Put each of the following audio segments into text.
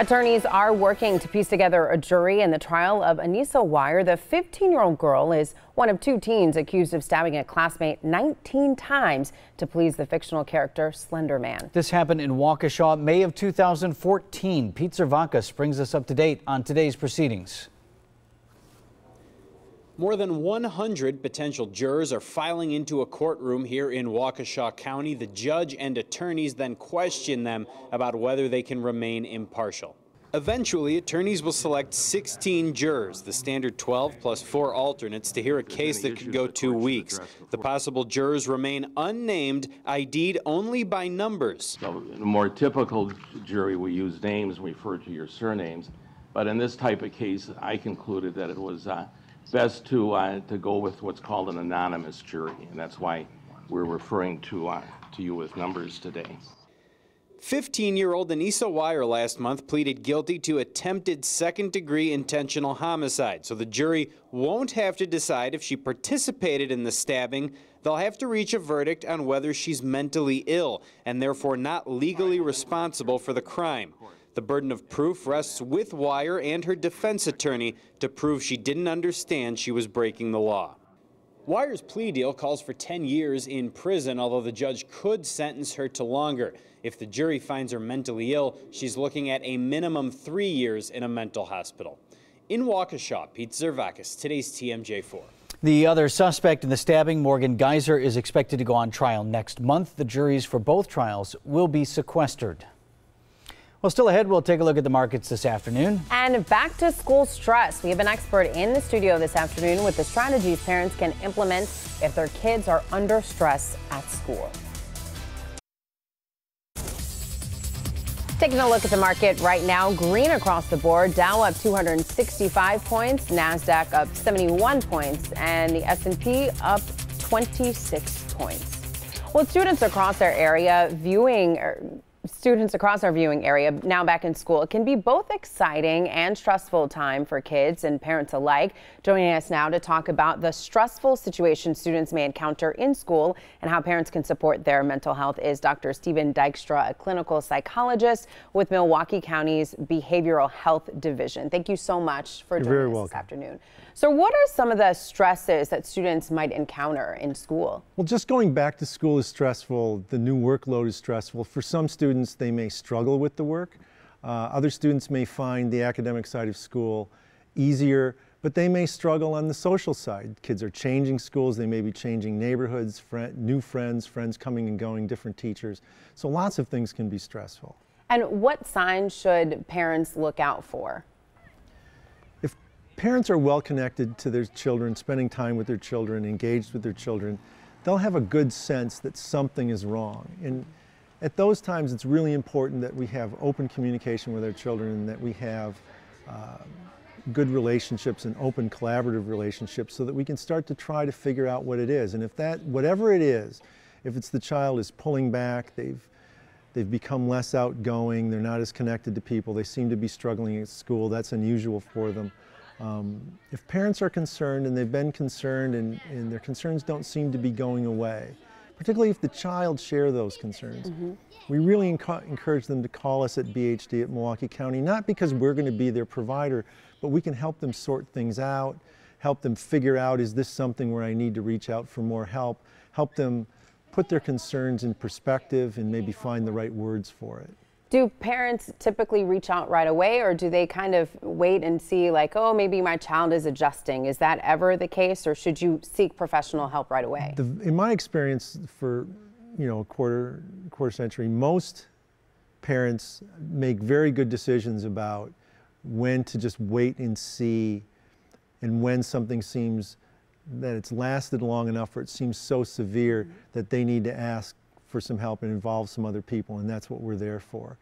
Attorneys are working to piece together a jury in the trial of Anissa Weier. The 15-year-old girl is one of two teens accused of stabbing a classmate 19 times to please the fictional character Slender Man. This happened in Waukesha, May of 2014. Pete Zervakis brings us up to date on today's proceedings. More than 100 potential jurors are filing into a courtroom here in Waukesha County. The judge and attorneys then question them about whether they can remain impartial. Eventually, attorneys will select 16 jurors, the standard 12 plus 4 alternates, to hear a case that could go 2 weeks. The possible jurors remain unnamed, ID'd only by numbers. So in a more typical jury, we use names and refer to your surnames. But in this type of case, I concluded that it was best to go with what's called an anonymous jury, and that's why we're referring to you with numbers today. 15-year-old Anissa Weier last month pleaded guilty to attempted second-degree intentional homicide, so the jury won't have to decide if she participated in the stabbing. They'll have to reach a verdict on whether she's mentally ill and therefore not legally responsible for the crime. The burden of proof rests with Weier and her defense attorney to prove she didn't understand she was breaking the law. Weier's plea deal calls for 10 years in prison, although the judge could sentence her to longer. If the jury finds her mentally ill, she's looking at a minimum 3 years in a mental hospital. In Waukesha, Pete Zervakis, today's TMJ4. The other suspect in the stabbing, Morgan Geyser, is expected to go on trial next month. The juries for both trials will be sequestered. Well, still ahead, we'll take a look at the markets this afternoon. And back to school stress. We have an expert in the studio this afternoon with the strategies parents can implement if their kids are under stress at school. Taking a look at the market right now, green across the board. Dow up 265 points, NASDAQ up 71 points, and the S&P up 26 points. Well, students across our viewing area now back in school. It can be both exciting and stressful time for kids and parents alike. Joining us now to talk about the stressful situations students may encounter in school and how parents can support their mental health is Dr. Stephen Dykstra, a clinical psychologist with Milwaukee County's Behavioral Health Division. Thank you so much for joining us this afternoon. So what are some of the stresses that students might encounter in school? Well, just going back to school is stressful. The new workload is stressful. For some students, they may struggle with the work. Other students may find the academic side of school easier, but they may struggle on the social side. Kids are changing schools. They may be changing neighborhoods, new friends coming and going, different teachers. So lots of things can be stressful. And what signs should parents look out for? Parents are well connected to their children, spending time with their children, engaged with their children, they'll have a good sense that something is wrong. And at those times, it's really important that we have open communication with our children and that we have good relationships and open collaborative relationships so that we can start to try to figure out what it is. And if whatever it is, if it's the child is pulling back, they've become less outgoing, they're not as connected to people, they seem to be struggling at school, that's unusual for them. If parents are concerned and they've been concerned and their concerns don't seem to be going away, particularly if the child share those concerns, we really encourage them to call us at BHD at Milwaukee County, not because we're going to be their provider, but we can help them sort things out, help them figure out, is this something where I need to reach out for more help them put their concerns in perspective and maybe find the right words for it. Do parents typically reach out right away, or do they kind of wait and see like, oh, maybe my child is adjusting? Is that ever the case, or should you seek professional help right away? In my experience for, a quarter century, most parents make very good decisions about when to just wait and see, and when something seems that it's lasted long enough or it seems so severe that they need to ask for some help and involve some other people, and that's what we're there for.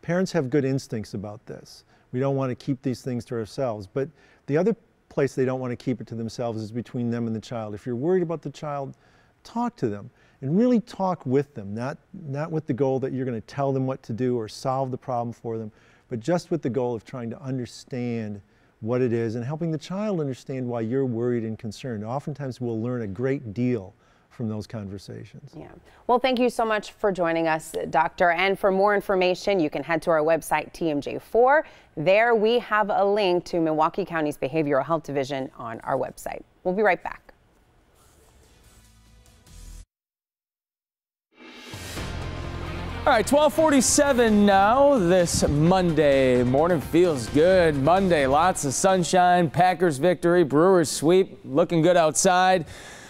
Parents have good instincts about this. We don't want to keep these things to ourselves, but the other place they don't want to keep it to themselves is between them and the child. If you're worried about the child, talk to them and really talk with them, not with the goal that you're going to tell them what to do or solve the problem for them, but just with the goal of trying to understand what it is and helping the child understand why you're worried and concerned. Oftentimes we'll learn a great deal from those conversations. Yeah. Well, thank you so much for joining us, Doctor. And for more information, you can head to our website, TMJ4. There we have a link to Milwaukee County's Behavioral Health Division on our website. We'll be right back. All right, 12:47 now. This Monday morning feels good. Monday, lots of sunshine, Packers victory, Brewers sweep, looking good outside.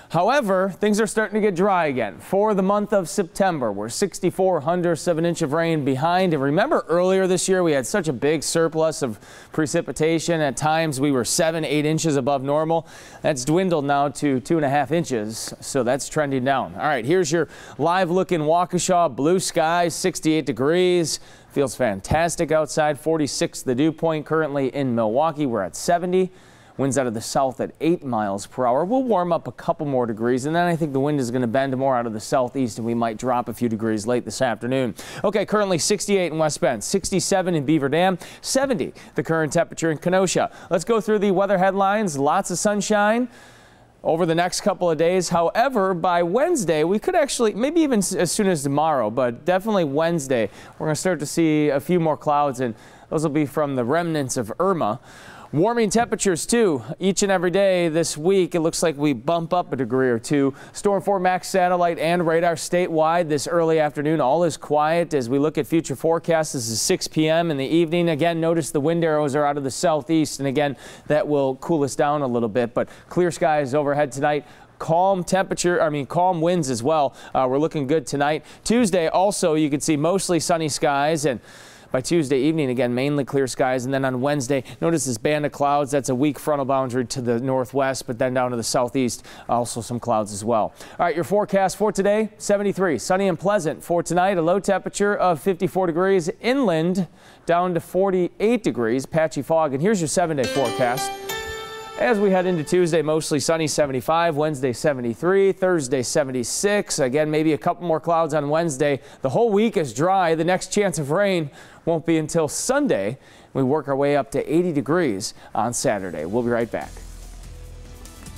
However, things are starting to get dry again. For the month of September, we're 0.64 of an inch of rain behind. And remember earlier this year, we had such a big surplus of precipitation. At times, we were 7-8 inches above normal. That's dwindled now to 2.5 inches. So that's trending down. All right, here's your live look in Waukesha. Blue skies, 68 degrees. Feels fantastic outside. 46 the dew point currently in Milwaukee. We're at 70. Winds out of the south at 8 miles per hour. We'll warm up a couple more degrees, and then I think the wind is going to bend more out of the southeast, and we might drop a few degrees late this afternoon. Okay, currently 68 in West Bend, 67 in Beaver Dam, 70 the current temperature in Kenosha. Let's go through the weather headlines. Lots of sunshine over the next couple of days. However, by Wednesday, we could actually, maybe even as soon as tomorrow, but definitely Wednesday, we're going to start to see a few more clouds, and those will be from the remnants of Irma. Warming temperatures, too, each and every day this week. It looks like we bump up a degree or two. Storm 4 Max satellite and radar statewide this early afternoon. All is quiet as we look at future forecasts. This is 6 p.m. in the evening. Again, notice the wind arrows are out of the southeast, and again, that will cool us down a little bit. But clear skies overhead tonight. Calm winds as well. We're looking good tonight. Tuesday, also, you can see mostly sunny skies, and by Tuesday evening, again, mainly clear skies. And then on Wednesday, notice this band of clouds. That's a weak frontal boundary to the northwest, but then down to the southeast, also some clouds as well. All right, your forecast for today, 73, sunny and pleasant. For tonight, a low temperature of 54 degrees. Inland, down to 48 degrees, patchy fog. And here's your 7-day forecast. As we head into Tuesday, mostly sunny, 75, Wednesday 73, Thursday 76. Again, maybe a couple more clouds on Wednesday. The whole week is dry. The next chance of rain won't be until Sunday. We work our way up to 80 degrees on Saturday. We'll be right back.